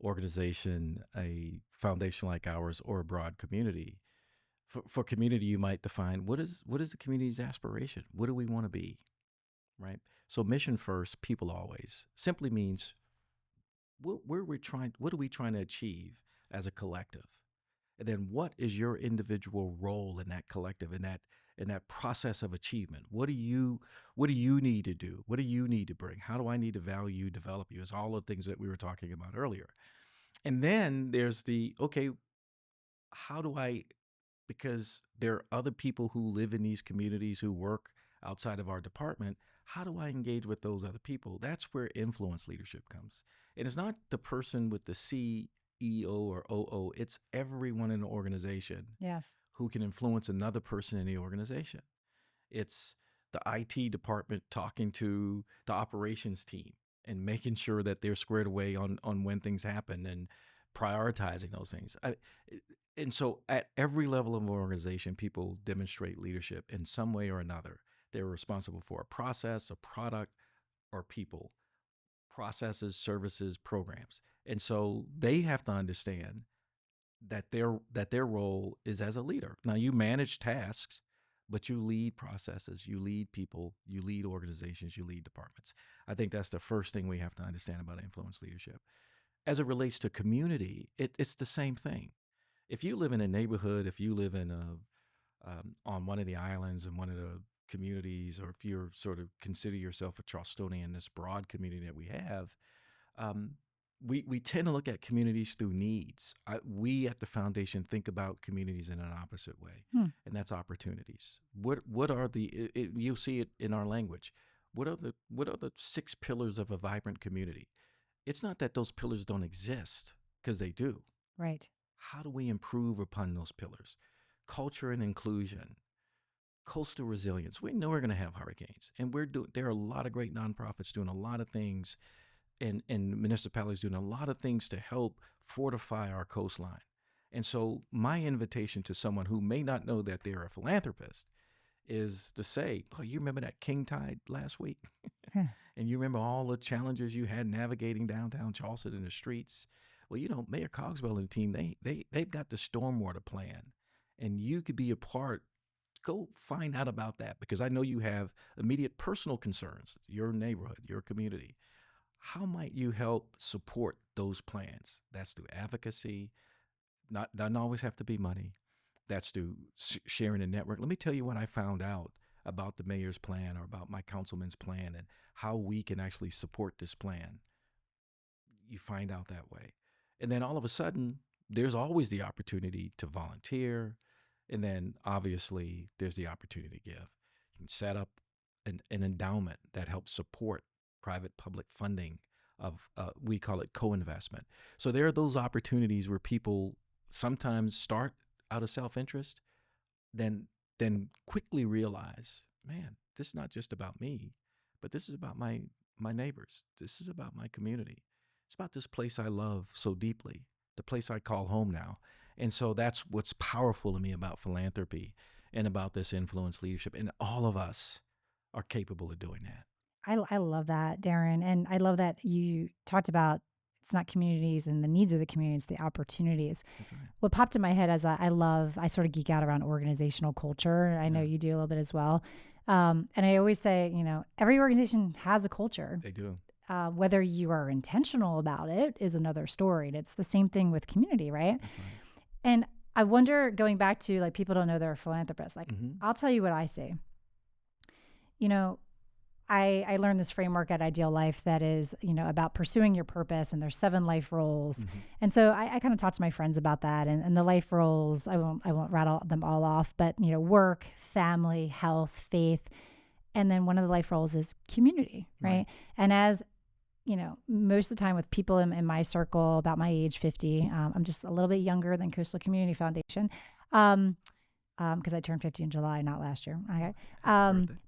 organization, a foundation like ours, or a broad community. For community, you might define what is the community's aspiration? What do we want to be? Right. So mission first, people always simply means what are we trying to achieve as a collective? And then what is your individual role in that collective, in that process of achievement? What do you need to do? What do you need to bring? How do I need to value, develop you? It's all the things that we were talking about earlier. And then there's the, okay, how do I, because there are other people who live in these communities who work outside of our department, how do I engage with those other people? That's where influence leadership comes. And it's not the person with the CEO or OO, it's everyone in the organization who can influence another person in the organization. It's the IT department talking to the operations team and making sure that they're squared away on when things happen and prioritizing those things. And so at every level of an organization, people demonstrate leadership in some way or another. They're responsible for a process, a product, or people, processes, services, programs. And so they have to understand that their role is as a leader. Now, you manage tasks, but you lead processes, you lead people, you lead organizations, you lead departments. I think that's the first thing we have to understand about influence leadership. As it relates to community, it's the same thing. If you live in a neighborhood, if you live in on one of the islands in one of the communities, or if you're sort of consider yourself a Charlestonian, this broad community that we have, we tend to look at communities through needs. We at the foundation think about communities in an opposite way, and that's opportunities. What are the? You'll see it in our language. What are the 6 pillars of a vibrant community? It's not that those pillars don't exist, because they do. Right. How do we improve upon those pillars? Culture and inclusion, coastal resilience. We know we're going to have hurricanes, and there are a lot of great nonprofits doing a lot of things, and municipalities doing a lot of things to help fortify our coastline. And so my invitation to someone who may not know that they're a philanthropist is to say, oh, you remember that king tide last week? And you remember all the challenges you had navigating downtown Charleston in the streets? Well, Mayor Cogswell and the team, they've got the stormwater plan, and you could be a part. Go find out about that, because I know you have immediate personal concerns, your neighborhood, your community. How might you help support those plans? That's through advocacy. Doesn't always have to be money. That's through sharing a network. Let me tell you what I found out about the mayor's plan, or about my councilman's plan, and how we can actually support this plan. You find out that way. And then all of a sudden, there's always the opportunity to volunteer. And then obviously there's the opportunity to give. You can set up an endowment that helps support private public funding we call it co-investment. So there are those opportunities where people sometimes start out of self-interest, then quickly realize, man, this is not just about me, but this is about my neighbors. This is about my community. It's about this place I love so deeply, the place I call home now. And so that's what's powerful to me about philanthropy and about this influence leadership. And all of us are capable of doing that. I love that, Darren. And I love that you talked about it's not communities and the needs of the community, it's the opportunities. That's right. What popped in my head as I sort of geek out around organizational culture. I know Yeah. you do a little bit as well. And I always say, every organization has a culture. They do. Whether you are intentional about it is another story. And it's the same thing with community, right? That's right. And I wonder, going back to like people don't know they're philanthropists. Like, I'll tell you what I see. I learned this framework at Ideal Life that is, about pursuing your purpose, and there's 7 life roles. And so I kind of talked to my friends about that, and the life roles, I won't rattle them all off, but work, family, health, faith. And then one of the life roles is community, right? And as most of the time with people in my circle about my age, 50, I'm just a little bit younger than Coastal Community Foundation. Because I turned 50 in July, not last year. Okay.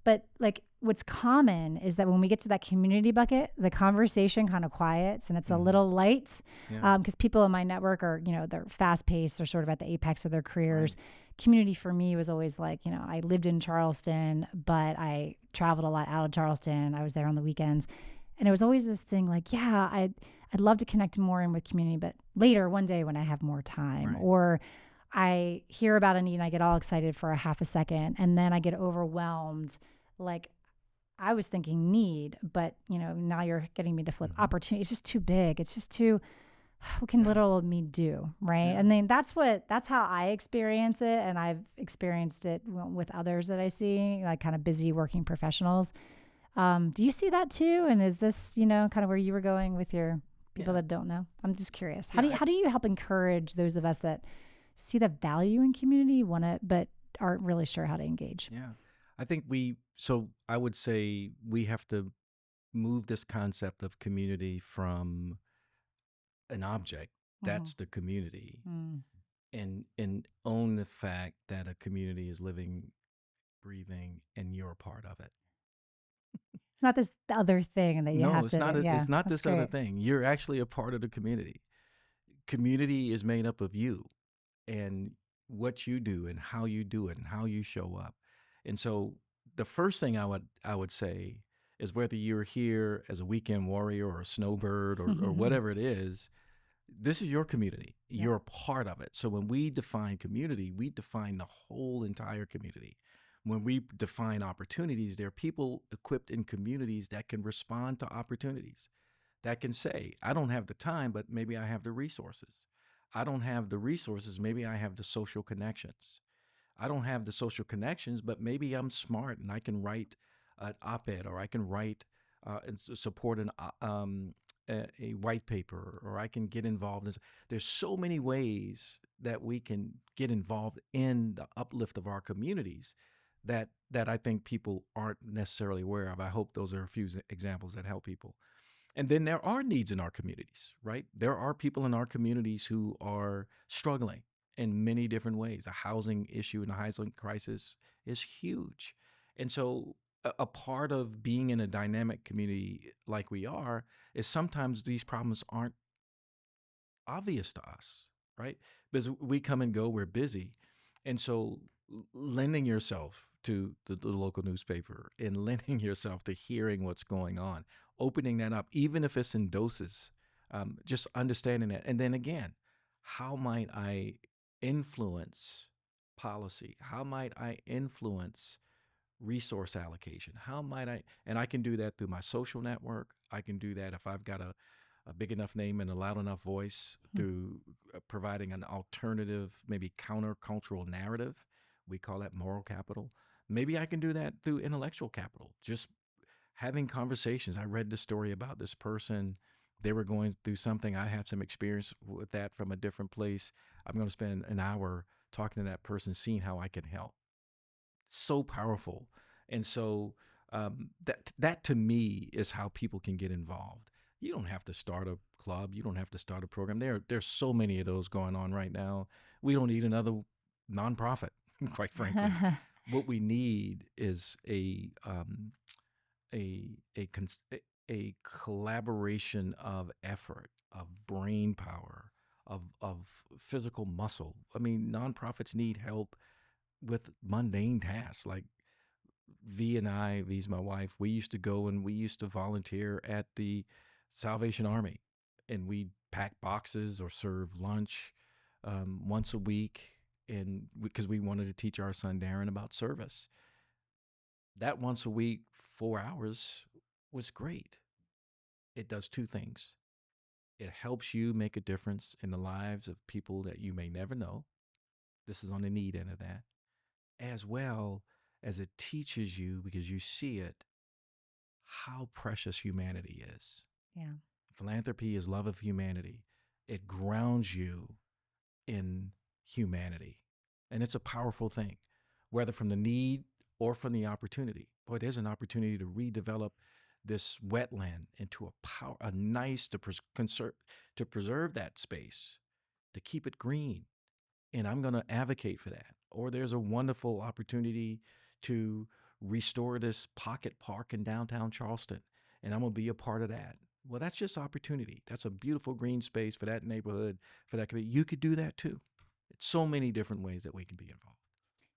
But like what's common is that when we get to that community bucket, the conversation kind of quiets and it's a little light because people in my network are, they're fast paced. They're sort of at the apex of their careers. Community for me was always like, I lived in Charleston, but I traveled a lot out of Charleston. I was there on the weekends. And it was always this thing like, yeah, I'd love to connect more in with community, but later one day when I have more time or I hear about a need and I get all excited for a half a second and then I get overwhelmed. Like I was thinking need, but now you're getting me to flip opportunity. It's just too big. It's just too, what can little old me do? Right. And then that's how I experience it. And I've experienced it with others that I see, like kind of busy working professionals. Do you see that too? And is this, kind of where you were going with your people that don't know? I'm just curious. How do you help encourage those of us that see the value in community, want it, but aren't really sure how to engage? Yeah. I think I would say we have to move this concept of community from an object, that's the community, and own the fact that a community is living, breathing, and you're a part of it. It's not this other thing that you have it's to not. do. It's not that's this other great. thing. You're actually a part of the community. Community is made up of you and what you do and how you do it and how you show up. And so the first thing I would say is whether you're here as a weekend warrior or a snowbird or whatever it is, this is your community. You're a part of it. So when we define community, we define the whole entire community. When we define opportunities, there are people equipped in communities that can respond to opportunities, that can say, I don't have the time, but maybe I have the resources. I don't have the resources, maybe I have the social connections. I don't have the social connections, but maybe I'm smart and I can write an op-ed or I can write and support a white paper, or I can get involved in. There's so many ways that we can get involved in the uplift of our communities that I think people aren't necessarily aware of. I hope those are a few examples that help people. And then there are needs in our communities, right? There are people in our communities who are struggling in many different ways. A housing issue and a housing crisis is huge. And so a part of being in a dynamic community like we are is sometimes these problems aren't obvious to us, right? Because we come and go, we're busy. And so lending yourself to the local newspaper and lending yourself to hearing what's going on, opening that up, even if it's in doses, just understanding that. And then again, how might I influence policy? How might I influence resource allocation? How might I, and I can do that through my social network. I can do that if I've got a big enough name and a loud enough voice through providing an alternative, maybe countercultural narrative. We call that moral capital. Maybe I can do that through intellectual capital, just having conversations. I read the story about this person. They were going through something. I have some experience with that from a different place. I'm going to spend an hour talking to that person, seeing how I can help. So powerful. And so that to me is how people can get involved. You don't have to start a club. You don't have to start a program. There's so many of those going on right now. We don't need another nonprofit, quite frankly. What we need is a collaboration of effort, of brain power, of physical muscle. I mean, nonprofits need help with mundane tasks. Like V's my wife, we used to go and we used to volunteer at the Salvation Army, and we'd pack boxes or serve lunch once a week, and because we wanted to teach our son Darrin about service. That once a week, 4 hours was great. It does two things. It helps you make a difference in the lives of people that you may never know. This is on the need end of that, as well as it teaches you, because you see it, how precious humanity is. Yeah. Philanthropy is love of humanity. It grounds you in humanity. And it's a powerful thing, whether from the need or from the opportunity. Boy, there's an opportunity to redevelop this wetland into a nice to preserve that space, to keep it green. And I'm going to advocate for that. Or there's a wonderful opportunity to restore this pocket park in downtown Charleston, and I'm going to be a part of that. Well, that's just opportunity. That's a beautiful green space for that neighborhood, for that community. You could do that too. It's so many different ways that we can be involved.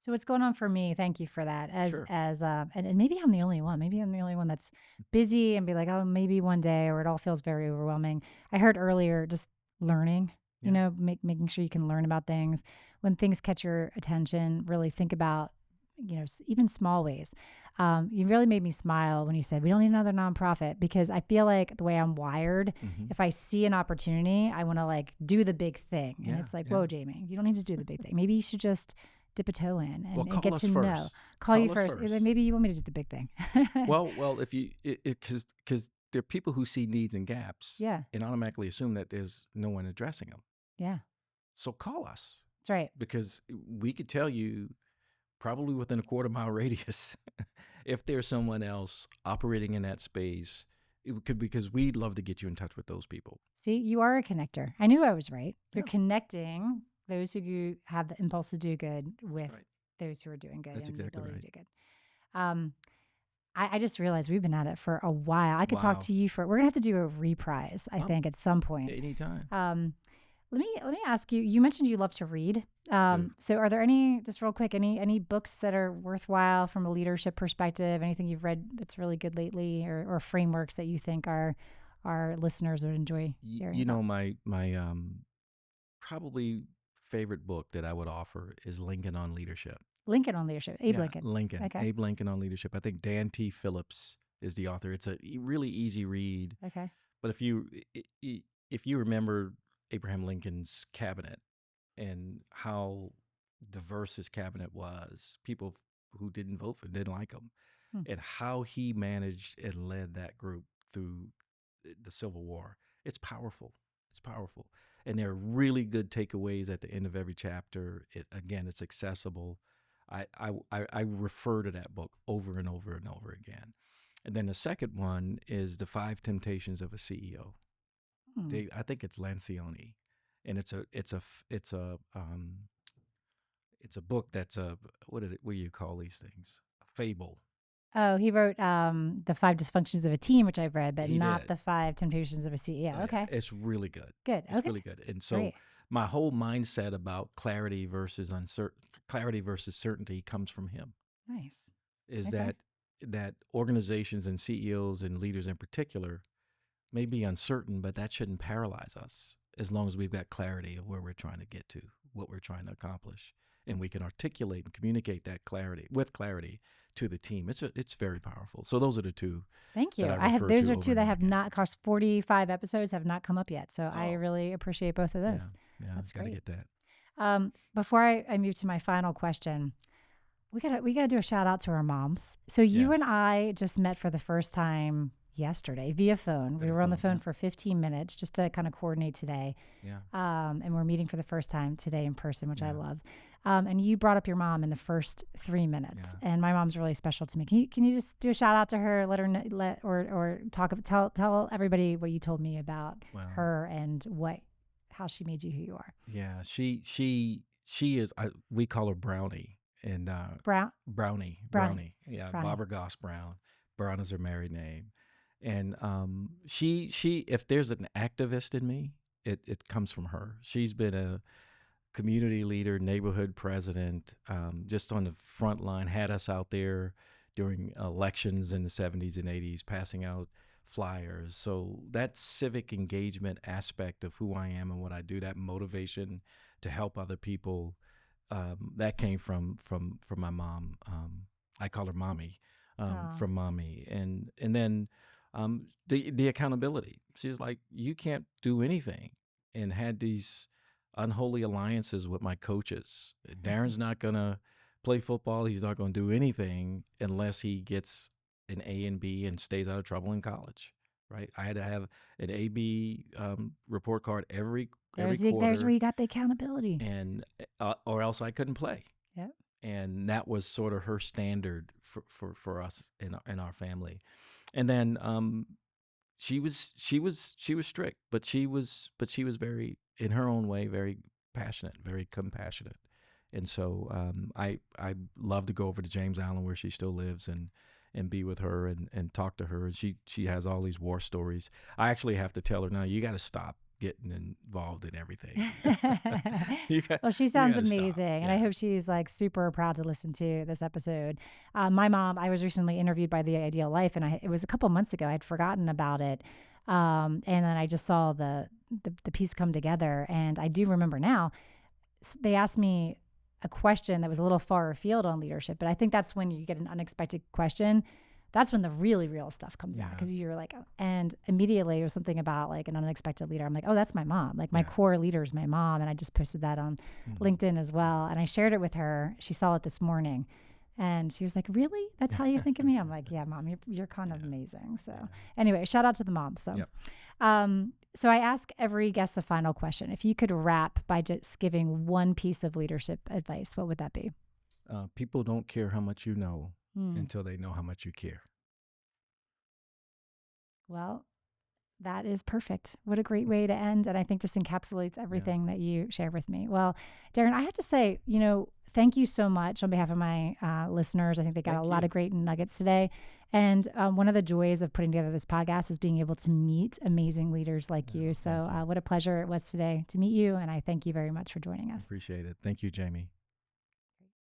So what's going on for me? Thank you for that. Sure. And maybe I'm the only one. Maybe I'm the only one that's busy and be like, oh, maybe one day, or it all feels very overwhelming. I heard earlier, just learning. Yeah. You know, making sure you can learn about things. When things catch your attention, really think about, you know, even small ways. You really made me smile when you said we don't need another nonprofit, because I feel like the way I'm wired, if I see an opportunity, I want to like do the big thing. And it's like, whoa, Jamie, you don't need to do the big thing. Maybe you should just dip a toe in and get to know. Call you first. Maybe you want me to do the big thing. Well, if you, because there are people who see needs and gaps, and automatically assume that there's no one addressing them. Yeah. So call us. That's right. Because we could tell you probably within a quarter-mile radius if there's someone else operating in that space. It could, because we'd love to get you in touch with those people. See, you are a connector. I knew I was right. You're connecting those who have the impulse to do good with those who are doing good. That's exactly right. To do good. I just realized we've been at it for a while. I could talk to you we're gonna have to do a reprise, I think, at some point. Anytime. Let me ask you. You mentioned you love to read. So are there just real quick, any books that are worthwhile from a leadership perspective? Anything you've read that's really good lately, or frameworks that you think our listeners would enjoy hearing about? My probably favorite book that I would offer is Lincoln on Leadership. Lincoln on Leadership. Abe Lincoln. Okay. Abe Lincoln on Leadership. I think Dan T. Phillips is the author. It's a really easy read. Okay. But if you remember Abraham Lincoln's cabinet and how diverse his cabinet was, people who didn't vote for didn't like him, and how he managed and led that group through the Civil War. It's powerful. It's powerful. And there are really good takeaways at the end of every chapter. It's accessible. I refer to that book over and over and over again. And then the second one is The 5 Temptations of a CEO. I think it's Lancioni, and it's a book that's what do you call these things? A fable. Oh, he wrote The 5 Dysfunctions of a Team, which I've read, but not The 5 Temptations of a CEO. Okay, it's really good. It's really good. And so my whole mindset about clarity versus certainty comes from him. Nice. Is that organizations and CEOs and leaders in particular may be uncertain, but that shouldn't paralyze us as long as we've got clarity of where we're trying to get to, what we're trying to accomplish, and we can articulate and communicate that clarity to the team. It's very powerful. So those are the two. Thank you. Those are two that have not cost 45 episodes, have not come up yet. So I really appreciate both of those. Yeah, that's great. Gotta get that. Before I move to my final question, we gotta do a shout out to our moms. So you and I just met for the first time yesterday via phone. We were on the phone for 15 minutes just to kind of coordinate today. Yeah. And we're meeting for the first time today in person, which I love. And you brought up your mom in the first 3 minutes, Yeah. and my mom's really special to me. Can you just do a shout out to her, let her or tell everybody what you told me about Well, her and how she made you who you are. yeah, she is. We call her Brownie, and Brown Brownie Brownie. Yeah, Brownie. Barbara Goss Brown. Brown is her married name, and she. If there's an activist in me, it comes from her. She's been a community leader, neighborhood president, just on the front line, had us out there during elections in the 70s and 80s, passing out flyers. So that civic engagement aspect of who I am and what I do, that motivation to help other people, that came from my mom. I call her mommy, Oh, from mommy, and then the accountability. She's like, you can't do anything, and had these unholy alliances with my coaches. Darrin's not gonna play football. He's not gonna do anything unless he gets an A and B and stays out of trouble in college. Right? I had to have an AB report card every there's where quarter, you got the accountability. and or else I couldn't play. Yep. And that was sort of her standard for us in our family. And then she was strict, but she was very, in her own way, very passionate, very compassionate. And so I love to go over to James Island where she still lives and be with her and talk to her. And she has all these war stories. I actually have to tell her, now you got to stop getting involved in everything. Well, she You sounds got to stop. amazing, and I Yeah. hope she's like super proud to listen to this episode. My mom, I was recently interviewed by The Ideal Life, and it was a couple months ago. I'd forgotten about it, and then I just saw the piece come together, and I do remember now. They asked me a question that was a little far afield on leadership, but I think that's when you get an unexpected question. That's when the really real stuff comes out, Yeah. because you're like, oh, and immediately it was something about like an unexpected leader. I'm like, oh, that's my mom. Like my Yeah. core leader is my mom. And I just posted that on Mhm. LinkedIn as well. And I shared it with her. She saw it this morning and she was like, really? That's how you think of me? I'm like, yeah, mom, you're kind of Yeah. amazing. So Yeah. anyway, shout out to the mom. So, Yep. so I ask every guest a final question. If you could wrap by just giving one piece of leadership advice, what would that be? People don't care how much you know Hmm. until they know how much you care. Well, that is perfect. What a great way to end. And I think just encapsulates everything that you share with me. Well, Darrin, I have to say, thank you so much on behalf of my listeners. I think they got Thank a lot you. of great nuggets today. And one of the joys of putting together this podcast is being able to meet amazing leaders like you. So thank you. what a pleasure it was today to meet you. And I thank you very much for joining us. Appreciate it. Thank you, Jamie.